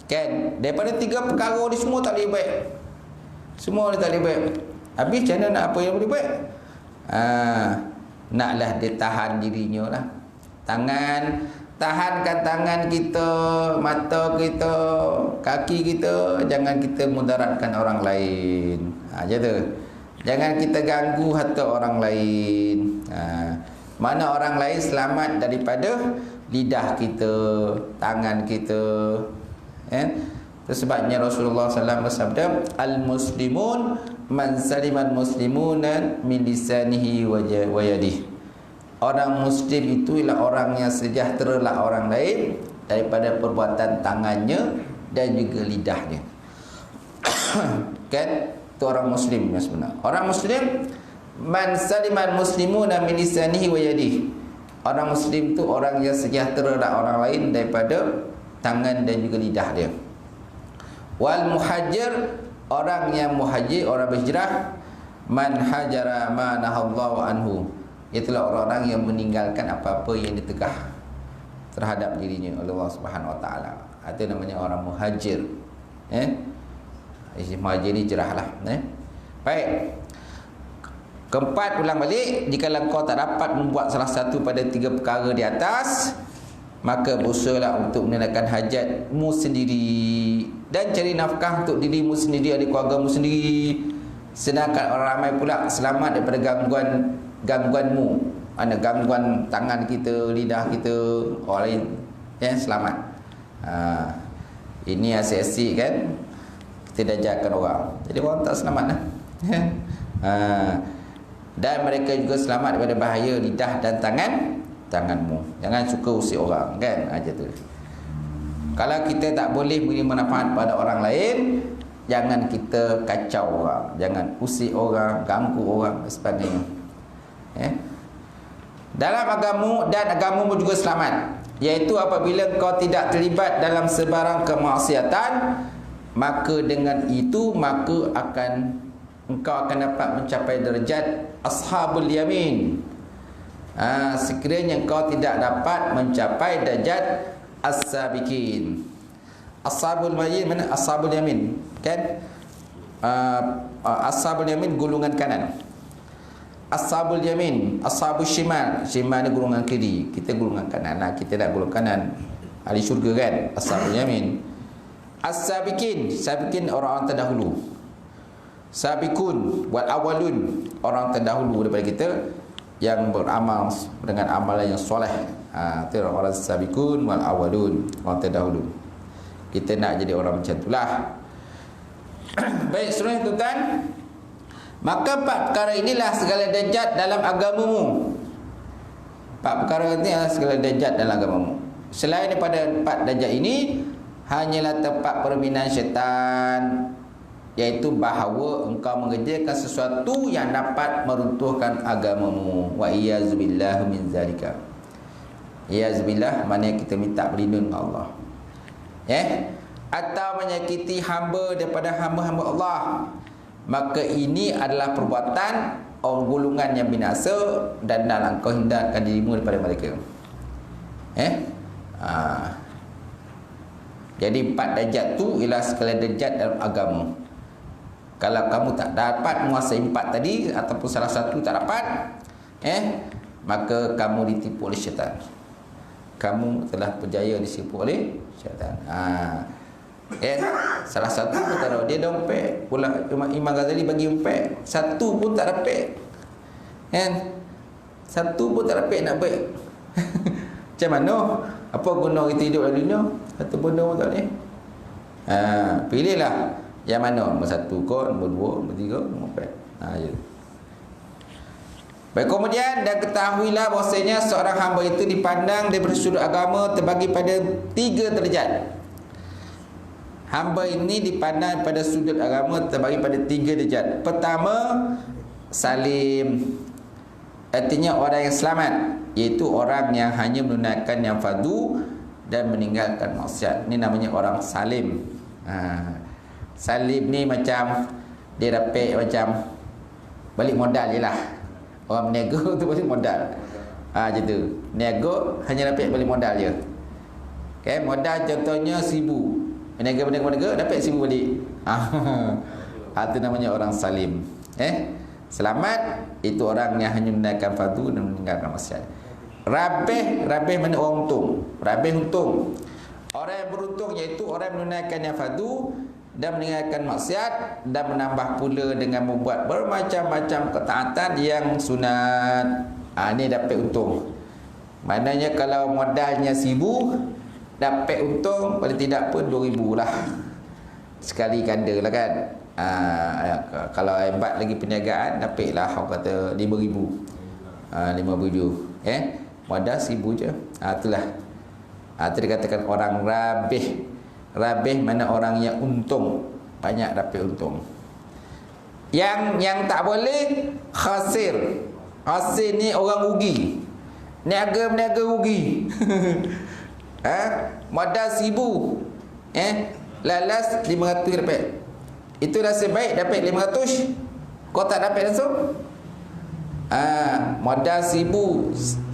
Kan? Daripada tiga perkara ni semua tak boleh baik. Semua ni tak boleh baik. Habis macam mana nak apa yang boleh baik? Naklah dia tahan dirinya lah. Tahankan tangan kita, mata kita, kaki kita, jangan kita mudaratkan orang lain. Macam tu. Jangan kita ganggu hati orang lain. Mana orang lain selamat daripada lidah kita, tangan kita. Sebabnya Rasulullah SAW bersabda, al-muslimun man saliman muslimunan min lisanihi wa yadihi. Orang Muslim itu ialah orang yang sejahteralah orang lain daripada perbuatan tangannya dan juga lidahnya. Kan? Itu orang Muslim yang sebenar. Orang Muslim man saliman muslimuna min lisanihi wa yadihi. Orang Muslim tu orang yang sejahtera dan orang lain daripada tangan dan juga lidah dia. Wal muhajir, orang yang muhajir, orang berhijrah, man hajara ma nahallahu anhu, itulah orang-orang yang meninggalkan apa-apa yang ditegah terhadap dirinya oleh Allah Subhanahu Wa Taala. Itu namanya orang muhajir. Muhajir ni hijrahlah. Baik. Keempat, ulang balik, jika kau tak dapat membuat salah satu pada 3 perkara di atas, maka berusahalah untuk menunaikan hajatmu sendiri dan cari nafkah untuk dirimu sendiri, adik keluargamu sendiri. Sedangkan orang ramai pula selamat daripada gangguanmu. Ada gangguan tangan kita, lidah kita, orang lain selamat. Ini asyik-asyik kan, kita dajakan orang, jadi orang tak selamat lah. Dan mereka juga selamat daripada bahaya lidah dan tanganmu. Jangan suka usik orang kan, aja tu. Kalau kita tak boleh beri manfaat pada orang lain, jangan kita kacau orang, jangan usik orang, ganggu orang dan sebagainya. Dalam agamamu juga selamat, iaitu apabila kau tidak terlibat dalam sebarang kemaksiatan, maka dengan itu engkau akan dapat mencapai derajat ashabul yamin. Sekiranya engkau tidak dapat mencapai derajat as-sabiqin. Ashabul yamin mana? Ashabul yamin kan? Ashabul yamin golongan kanan. Ashabul yamin, ashabul shimal, shimal ni golongan kiri, kita golongan kanan. Kita nak golongan kanan, ahli syurga kan? Ashabul yamin. As-sabiqin, sabiqin orang-orang terdahulu. Sabiqun wal awalun, orang terdahulu daripada kita yang beramal dengan amalan yang soleh. Itu orang sabiqun wal awalun, orang terdahulu. Kita nak jadi orang macam itulah. Baik, seterusnya tuan-tuan, maka 4 perkara inilah segala derajat dalam agamamu. 4 perkara ini adalah segala derajat dalam agamamu. Selain daripada 4 derajat ini, hanyalah tempat permainan syaitan, iaitu bahawa engkau mengerjakan sesuatu yang dapat meruntuhkan agamamu. Wa iyyazubillah min zalika. Iyyazubillah maknanya kita minta perlindungan dengan Allah. Atau menyakiti hamba daripada hamba-hamba Allah, maka ini adalah perbuatan orang golongan yang binasa dan dalam kau hindarkan dirimu daripada mereka. Jadi 4 darjat tu ialah segala darjat dalam agama. Kalau kamu tak dapat menguasai 4 tadi, ataupun salah satu tak dapat, maka kamu ditipu oleh syaitan. Kamu telah berjaya ditipu oleh syaitan. Salah satu pun tak ada. Dia dompet pula, Imam Ghazali bagi dompet, satu pun tak dapat. Satu pun tak dapat nak baik. Macam mana? Apa guna kita hidup dalam dunia? Satu benda pun tak boleh. Pilihlah yang mana, nombor 1 kot, nombor 2, nombor 3, nombor 4. Baik, kemudian dan ketahuilah bahasanya seorang hamba itu dipandang daripada sudut agama terbagi pada 3 derajat. Hamba ini dipandang pada sudut agama terbagi pada 3 derajat. Pertama, salim, artinya orang yang selamat, iaitu orang yang hanya menunaikan yang fardu dan meninggalkan maksiat. Ini namanya orang salim. Salim ni macam dia dapat macam balik modal je lah. Orang berniaga tu balik modal. Macam tu. Niaga hanya dapat balik modal je. Modal contohnya 1,000. Berniaga dapat 1,000 balik. Itu namanya orang salim. Selamat itu orang yang hanya menunaikan fardu dan meninggalkan maksiat. Rabih mana orang untung. Rabih untung. Orang yang beruntung iaitu orang yang menunaikan yang fardu dan meninggalkan maksiat dan menambah pula dengan membuat bermacam-macam ketaatan yang sunat. Ini dapat untung. Maknanya kalau modalnya 1,000, dapat untung paling tidak pun 2,000 lah. Sekali ganda lah kan. Kalau hebat lagi perniagaan, dapatlah orang kata 5,000. 5,000. Modal 1,000 je. Itulah. Itu dikatakan orang rabih. Rabih mana orang yang untung, banyak dapat untung. Yang tak boleh khasir. Khasir ni orang rugi. Niaga rugi. Modal 1,000. Lalas 500 dapat. Itu nasib baik dapat 500. Kau tak dapat langsung. Modal 1,000,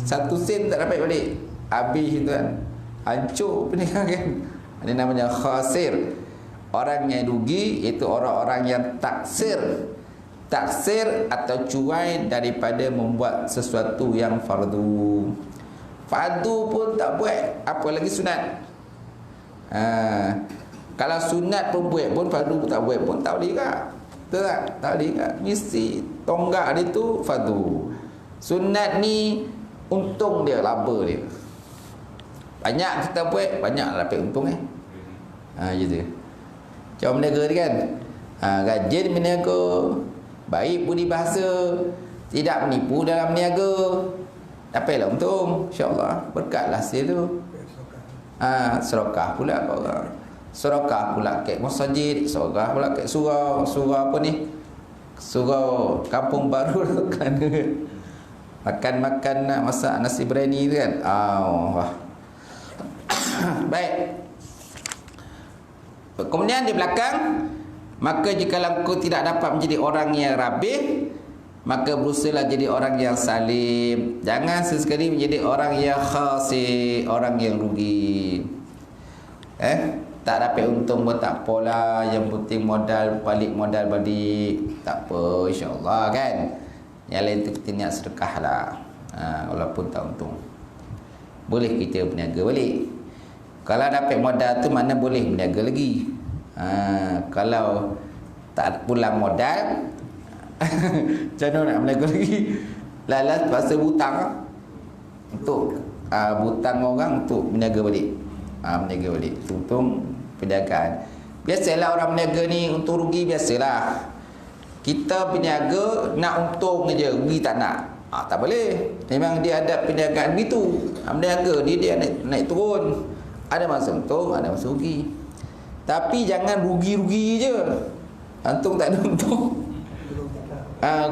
1 sen tak dapat balik. Habis itu kan. Hancur perniagaan kan. Ini namanya khasir. Orang yang rugi itu orang-orang yang taksir. Taksir atau cuai daripada membuat sesuatu yang fardu. Fardu pun tak buat, apalagi sunat. Kalau sunat pun buat pun, fardu pun tak buat pun, tak boleh juga. Betul tak? Tak boleh juga. Mesti tonggak dia tu fardu. Sunat ni untung dia, laba dia. Banyak kita buat, banyak dapat untung gitu. Macam berniaga ni kan. Rajin berniaga, baik budi bahasa, tidak menipu dalam berniaga, dapatlah untung, insya-Allah. Berkatlah hasil tu. Sedekah pula kat orang. Sedekah pula kat masjid, sedekah pula kat surau. Surau apa ni? Surau Kampung Baru kan. Makan-makan nak masak nasi biryani tu kan. Baik. Kemudian di belakang, maka jika engkau tidak dapat menjadi orang yang rabih, maka berusahalah jadi orang yang salim. Jangan sesekali menjadi orang yang khasir, orang yang rugi. Tak dapat untung pun tak apalah, yang penting modal balik, tak apa, insya-Allah kan. Yang lain tu kita niat sedekah lah. Walaupun tak untung, boleh kita berniaga balik. Kalau dapat modal tu mana boleh berniaga lagi. Kalau tak pulang modal, macam mana nak berniaga lagi? Lalas pasal hutang untuk hutang orang untuk berniaga balik. Berniaga balik. Untung perniagaan. Biasalah orang berniaga ni untung rugi biasalah. Kita berniaga nak untung aja, rugi tak nak. Tak boleh. Memang dia ada perniagaan begitu. Berniaga dia naik turun. Ada masa untung, ada masa rugi. Tapi jangan rugi-rugi je. Untung tak ada untung.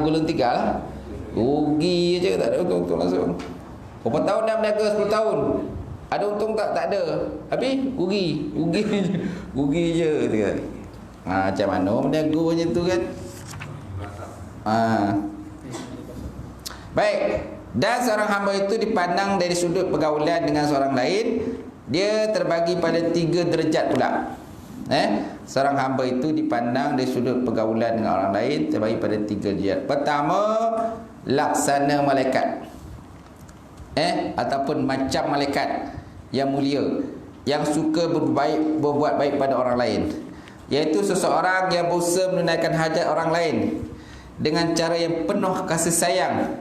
Gulung tiga lah. Rugi je, tak ada untung langsung. Berapa tahun dah berniaga? 10 tahun. Ada untung tak? Tak ada. Habis rugi. Rugi je kan. Macam mana berniaga macam tu kan? Baik. Dan seorang hamba itu dipandang dari sudut pergaulan dengan seorang lain. Dia terbagi pada 3 derajat pula. Seorang hamba itu dipandang dari sudut pergaulan dengan orang lain, terbagi pada 3 derajat. Pertama, laksana malaikat. Ataupun macam malaikat yang mulia, yang suka berbuat baik pada orang lain, iaitu seseorang yang berusaha menunaikan hajat orang lain dengan cara yang penuh kasih sayang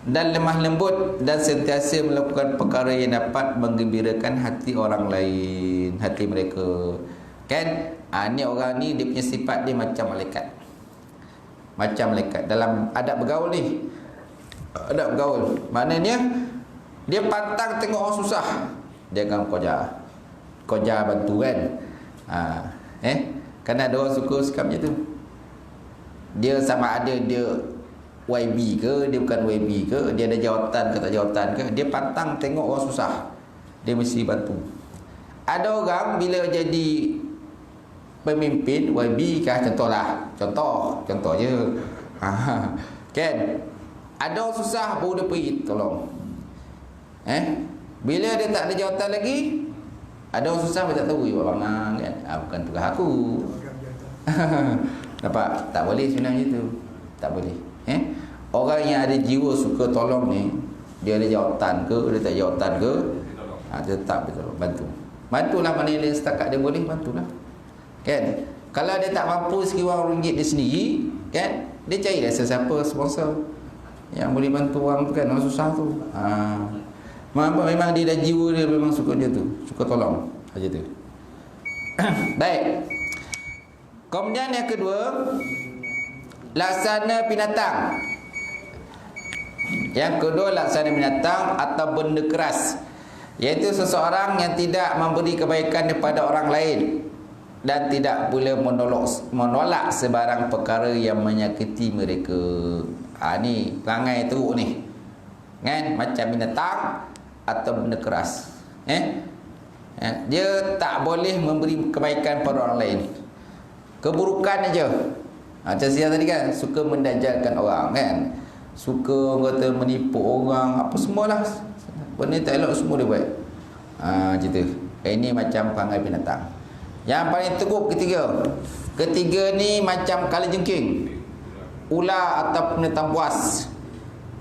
dan lemah lembut, dan sentiasa melakukan perkara yang dapat menggembirakan hati orang lain, hati mereka. Kan? Ni orang ni dia punya sifat dia macam malaikat. Macam malaikat dalam adab bergaul ni. Adab bergaul maknanya dia pantang tengok orang susah, dia akan koja bantu kan. Kan ada orang suka macam tu. Dia sama ada dia YB ke, dia bukan YB ke, dia ada jawatan ke tak jawatan ke, dia pantang tengok orang susah, dia mesti bantu. Ada orang bila jadi pemimpin YB kah, contoh je. Kan? Ada orang susah baru dia pergi tolong. Bila dia tak ada jawatan lagi, ada orang susah dia tak tahu buat mana kan. Bukan tugas aku. Nampak? Tak boleh sebenarnya tu. Tak boleh. Orang yang ada jiwa suka tolong ni, dia ada jawatan ke, dia tak jawatan ke, tetap dia tolong, bantulah mana yang setakat dia boleh, bantulah. Kan? Kalau dia tak mampu RM1 dia sendiri, kan, dia carilah sesiapa sponsor yang boleh bantu orang tu kan, orang susah tu. Memang dia dah jiwa dia memang suka dia tu, suka tolong aja tu. Baik. Kemudian yang kedua, laksana binatang. Yang kedua, laksana binatang atau benda keras, iaitu seseorang yang tidak memberi kebaikan kepada orang lain dan tidak boleh menolak sebarang perkara yang menyakiti mereka. Ni perangai teruk ni. Kan macam binatang atau benda keras. Dia tak boleh memberi kebaikan pada orang lain. Keburukan aja. Macam saya tadi kan, suka mendajalkan orang kan. Suka kata menipu orang, apa semualah. Benda tak elok semua dia buat. Macam tu. Ini macam perangai binatang. Yang paling teruk ketiga ni macam kalajengking, ular atau binatang buas.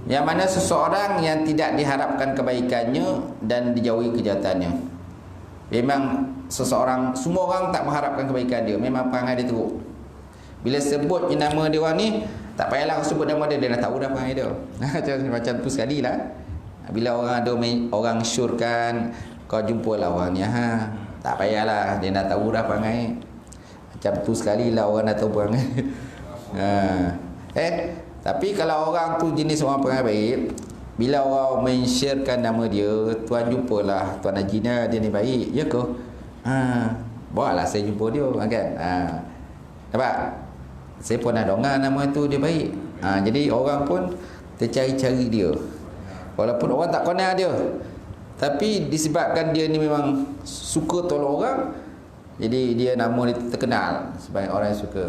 Yang mana seseorang yang tidak diharapkan kebaikannya dan dijauhi kejahatannya. Memang seseorang, semua orang tak mengharapkan kebaikan dia. Memang perangai dia teruk. Bila sebut nama dia orang ni, tak payahlah sebut nama dia, dia dah tahu dah perangai dia. Macam tu sekali lah. Bila orang ada orang syorkan, kau jumpalah orangnya, tak payahlah, dia dah tahu dah perangai. Macam tu sekali lah orang dah tahu perangai. Tapi kalau orang tu jenis orang perangai baik, bila orang men-sharekan nama dia, tuan jumpalah Tuan Haji dia ni baik, ya ke? Bawalah saya jumpa dia kan. Nampak? Saya pun dah dengar nama tu dia baik. Jadi orang pun tercari-cari dia. Walaupun orang tak kenal dia, tapi disebabkan dia ni memang suka tolong orang, jadi dia nama dia terkenal sebagai orang yang suka.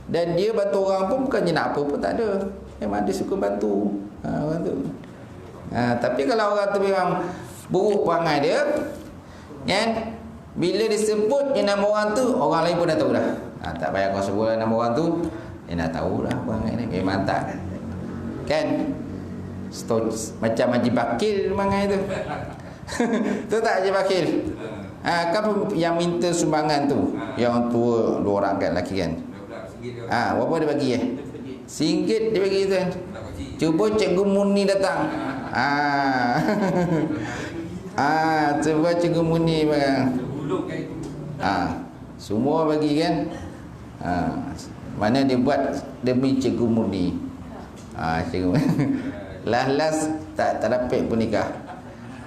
Dan dia bantu orang pun bukannya nak apa pun tak ada. Memang dia suka bantu orang tu. Tapi kalau orang tu memang buruk perangai dia, kan? Bila disebutnya nama orang tu, orang lain pun dah tahu dah. Tak payah kau sebut nama orang tu, dia dah tahu dah perangai ni. Memang tak. Kan? Macam Haji Bakil perangai tu. Tu tak Haji Bakil? Kan yang minta sumbangan tu, yang tua dua orang kan, lelaki kan. Berapa dia bagi RM1 dia bagi tu kan. Cuba Cikgu Muni datang. Cuba Cikgu Muni bang. Semua bagi kan. Mana dia buat demi Cikgu Muni. Cikgu Last tak dapat pun nikah.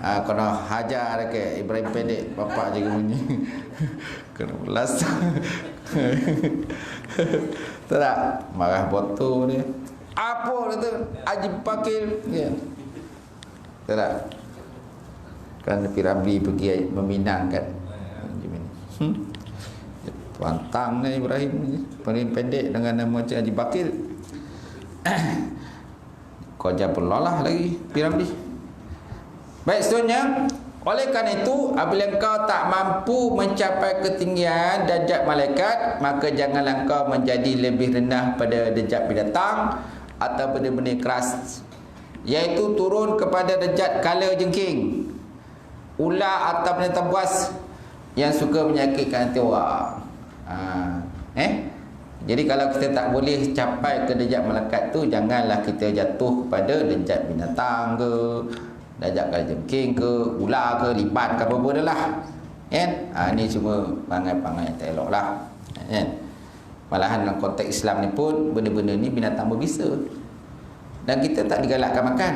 Kena hajar ke Ibrahim Pendek bapak Cikgu Muni. Kena last. Tak marah botol dia. Apa tu Haji Bakil ya. Tak. Kan Piramli pergi meminangkan. Pantang ni Ibrahim ni paling pendek dengan nama Haji Bakil. Kau jangan pelalah lagi Piramli. Baik, seterusnya, oleh kerana itu, apabila engkau tak mampu mencapai ketinggian darjat malaikat, maka janganlah engkau menjadi lebih rendah pada darjat binatang atau benda-benda keras, iaitu turun kepada darjat kalajengking, ular atau binatang buas yang suka menyakitkan hati orang. Jadi kalau kita tak boleh capai ke darjat malaikat tu, janganlah kita jatuh kepada darjat binatang ke, darjat kalajengking ke, ular ke, lipat ke, apa-apa dah lah. Ini cuma perangai-perangai yang tak elok lah. Malahan dalam konteks Islam ni pun, benda-benda ni binatang berbisa. Dan kita tak digalakkan makan.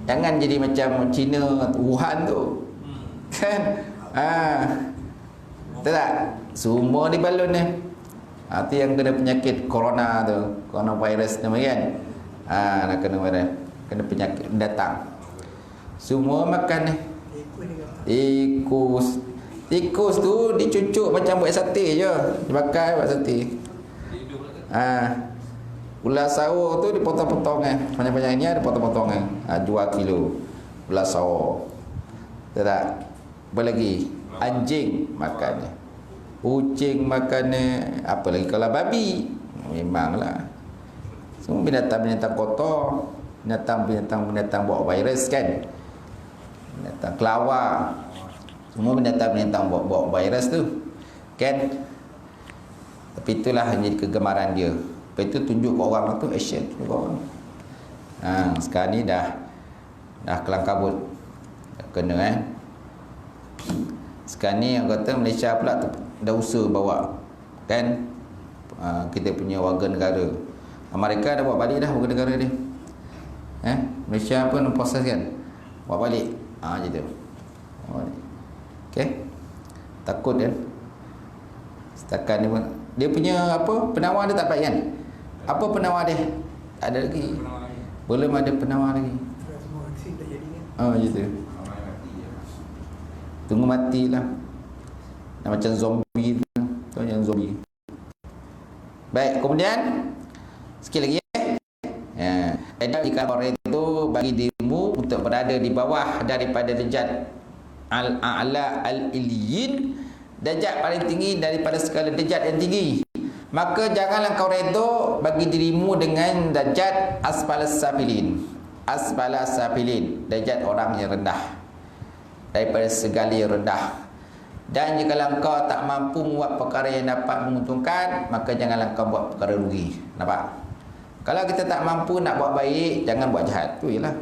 Jangan jadi macam Cina, Wuhan tu. Kan? Betul tak? Semua di balon ni. Itu yang kena penyakit corona tu, coronavirus nama kan. Nak kena virus, kena penyakit datang. Semua makan ni. Tikus tu dicucuk macam buat sate je, dibakar buat sate. Ular sawur tu dipotong-potong panjang-panjangnya dipotong-potong 2 kilo ular sawur. Tak? Apa lagi? Anjing makannya. Kucing makannya. Apa lagi kalau babi? Memanglah. Semua binatang-binatang kotor, binatang-binatang bawa virus kan. Binatang kelawar. Semua binatang-binatang bawa virus tu. Kan? Tapi itulah yang jadi kegemaran dia. Lepas itu tunjuk ke orang tu, action tunjuk ke orang. Sekarang ni dah kelang kabut. Dah kena Sekarang ni yang kata Malaysia pula dah usaha bawa kan, kita punya warga negara. Amerika dah bawa balik dah warga negara dia. Malaysia pun proses kan, bawa balik. Gitu. Okey. Takut kan. Setakat ni pun dia punya apa, penawar dia tak baik kan. Apa penawar dia? Tak ada lagi. Belum ada penawar lagi. Gitu. Tunggu matilah. Macam zombie tu. Tahu yang zombie. Baik, kemudian sikit lagi ya. Jika orang itu bagi dirimu untuk berada di bawah daripada derajat al-a'la al-iliyin, derajat paling tinggi daripada segala derajat yang tinggi, maka janganlah kau redha bagi dirimu dengan derajat asfalas safilin. Asfalas safilin, derajat orang yang rendah daripada segala yang rendah. Dan jika kau tak mampu buat perkara yang dapat menguntungkan, maka janganlah kau buat perkara rugi. Nampak? Kalau kita tak mampu nak buat baik, jangan buat jahat. Tu jelah.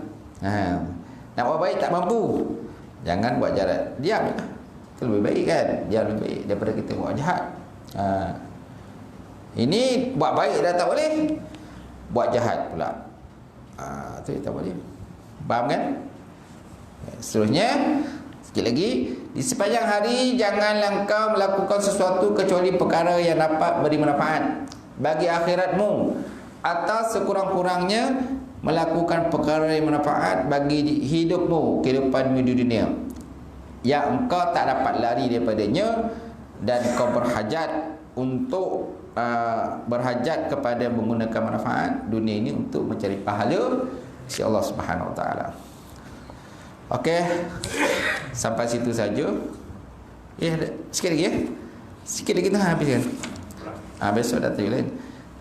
Nak buat baik tak mampu, jangan buat jahat. Diam je. Itu lebih baik kan? Diam lebih baik daripada kita buat jahat. Ini buat baik dah tak boleh, buat jahat pula. Tu tak boleh. Faham kan? Seterusnya, sikit lagi, di sepanjang hari janganlah engkau melakukan sesuatu kecuali perkara yang dapat beri manfaat bagi akhiratmu, atau sekurang-kurangnya melakukan perkara yang manfaat bagi hidupmu, kehidupanmu di dunia, yang engkau tak dapat lari daripadanya, dan kau berhajat untuk berhajat kepada menggunakan manfaat dunia ini untuk mencari pahala si Allah Subhanahu Wa Taala. Okey, sampai situ saja. Sikit lagi ya. Sikit lagi kita habiskan. Besok datang lain.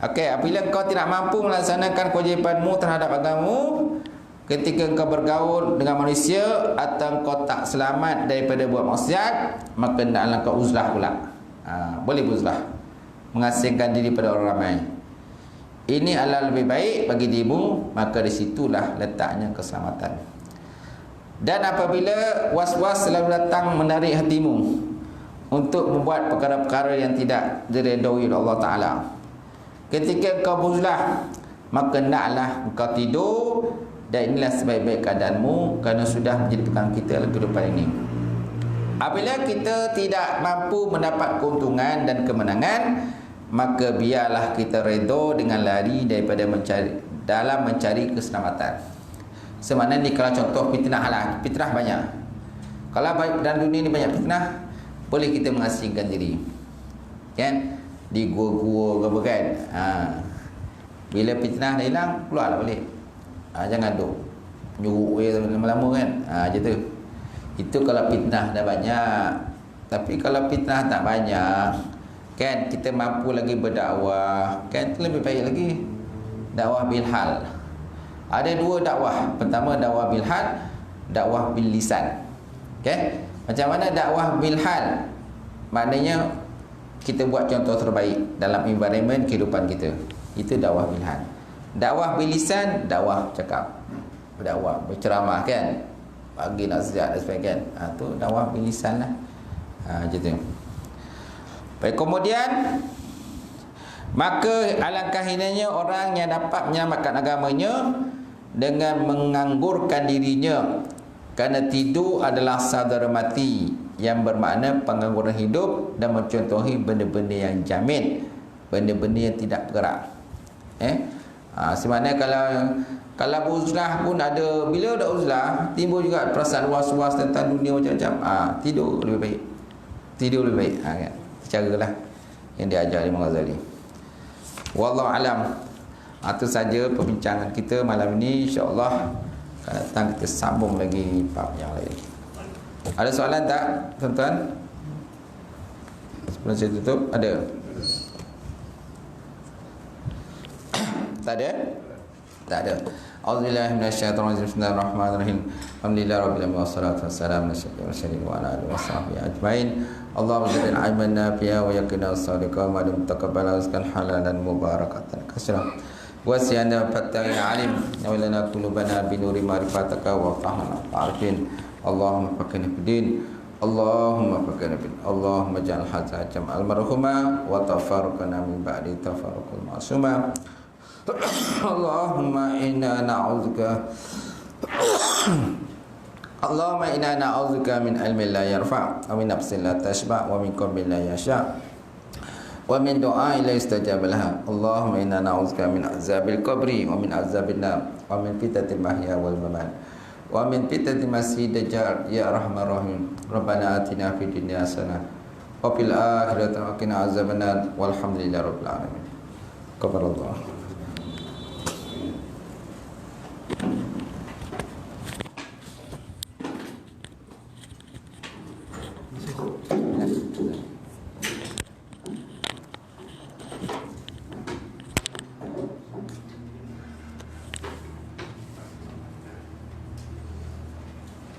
Okey, apabila kau tidak mampu melaksanakan kewajipanmu terhadap agamamu, ketika kau bergaul dengan manusia, atau kau tak selamat daripada buat maksiat, maka hendaklah kau uzlah pula. Boleh beruzlah, mengasingkan diri pada orang ramai. Ini adalah lebih baik bagi dirimu, maka di situlah letaknya keselamatan. Dan apabila was-was selalu datang menarik hatimu untuk membuat perkara-perkara yang tidak diredai oleh Allah Ta'ala, ketika kau beruzlah, maka hendaklah kau tidur, dan inilah sebaik-baik keadaanmu, kerana sudah menjadi pegang kita dalam kehidupan ini. Apabila kita tidak mampu mendapat keuntungan dan kemenangan, maka biarlah kita redha dengan lari daripada mencari keselamatan. Semana ni kalau contoh fitnah lah, fitnah banyak. Kalau dalam dunia ni banyak fitnah, boleh kita mengasingkan diri, kan? Di gua-gua ke apa kan. Bila fitnah dah hilang, keluarlah balik. Jangan duk nyuruk lama-lama kan. Macam tu. Itu kalau fitnah dah banyak. Tapi kalau fitnah tak banyak, kan, kita mampu lagi berdakwah, kan, itu lebih baik lagi. Dakwah bil hal. Ada dua dakwah. Pertama dakwah bil hal, dakwah bil lisan. Okay? Macam mana dakwah bil hal? Maknanya kita buat contoh terbaik dalam environment kehidupan kita. Itu dakwah bil hal. Dakwah bil lisan, dakwah cakap, berdakwah, berceramah, kan, bagi nasihat dan sebagainya. Tu dakwah bil lisan lah. Macam tu. Baik, kemudian maka alangkah hinanya orang yang dapat menyelamatkan agamanya dengan menganggurkan dirinya, kerana tidur adalah saudara mati, yang bermakna pengangguran hidup, dan mencontohi benda-benda yang jamin, benda-benda yang tidak bergerak. Sebenarnya kalau beruzlah pun ada, bila dah uzlah timbul juga perasaan was-was tentang dunia macam-macam. Tidur lebih baik. Tidur lebih baik. Kan? Caralah yang diajar Imam Ghazali. Wallahu alam. Itu saja perbincangan kita malam ini. InsyaAllah akan datang kita sambung lagi bab yang lain. Ada soalan tak, tuan-tuan? Sebelum saya tutup, ada? Tak ada? Tak ada. A'udzubillahi minasyaitonir rajim. Bismillahirrahmanirrahim. Alhamdulillahirabbil alamin wassalatu wassalamu ala asyrofil mursalin wa ala alihi washabbihi ajmain. Allahumma zidna ilman nafi'a wa yaqina as-sadiqa wa lam taqabbal rizqan halalan mubarakatan katsira. Wa siyana fattah alim wa lana qulubana bi nuri ma'rifataka wa fahmana arifin. Allahumma faqihna fid din. Allahumma faqihna fid. Allahumma ja'al hadza jam'al marhuma wa tafarraqna min ba'di tafarruqul ma'suma. Allahumma inna na'udzubika Allahumma inna na'udzubika min ilmin la yarfa' wa min nafsin la tashba' wa min qalbin la yasha' wa min du'ain la yustajab laha. Allahumma inna na'udzubika min azabil qabri wa min azabil nar wa min fitnatil mahya wal mamat wa min fitnatil masiihid dajjal ya arhamar rahim. Rabbana atina fid dunya hasanah wa fil akhirati wa qina azabannar walhamdulillahi rabbil alamin. Qabarallah.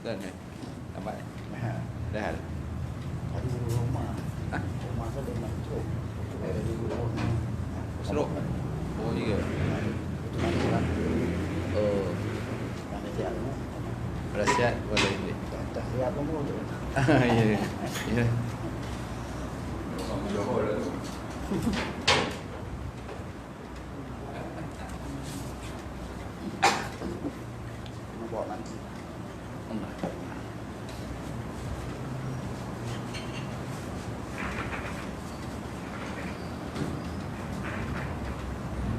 Dah ni. Nampak ni? Dah. Tadi rumah. Rumah saya dah masuk. Dari rumah. Seruk. Oh iya. Oh, Mana siap tu? rahsia boleh ni. Tak siap pun boleh. Ya. Ya. Nak bawa nanti. Allah.